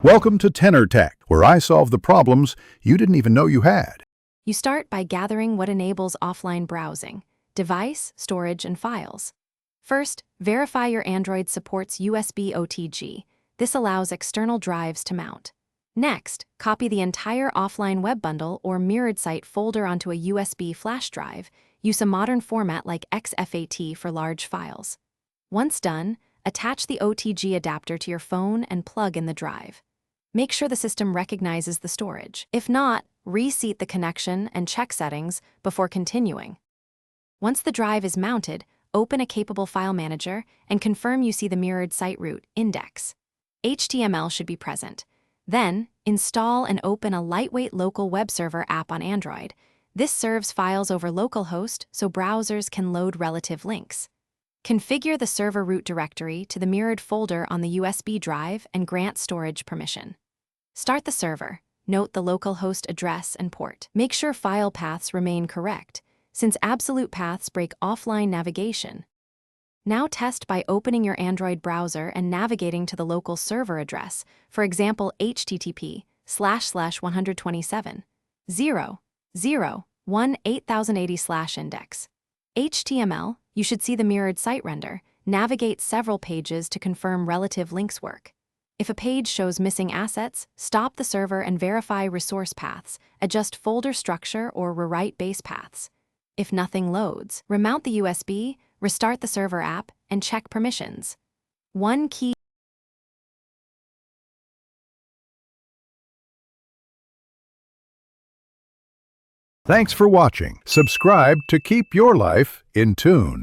Welcome to Tenor Tech, where I solve the problems you didn't even know you had. You start by gathering what enables offline browsing: device, storage, and files. First, verify your Android supports USB OTG. This allows external drives to mount. Next, copy the entire offline web bundle or mirrored site folder onto a USB flash drive. Use a modern format like XFAT for large files. Once done, attach the OTG adapter to your phone and plug in the drive. Make sure the system recognizes the storage. If not, reseat the connection and check settings before continuing. Once the drive is mounted, open a capable file manager and confirm you see the mirrored site root index. HTML should be present. Then, install and open a lightweight local web server app on Android. This serves files over localhost so browsers can load relative links. Configure the server root directory to the mirrored folder on the USB drive and grant storage permission. Start the server. Note the localhost address and port. Make sure file paths remain correct, since absolute paths break offline navigation. Now test by opening your Android browser and navigating to the local server address, for example http://127.0.0.18080/index. HTML, you should see the mirrored site render. Navigate several pages to confirm relative links work. If a page shows missing assets, stop the server and verify resource paths, adjust folder structure or rewrite base paths. If nothing loads, remount the USB, restart the server app, and check permissions. One key Thanks for watching. Subscribe to keep your life in tune.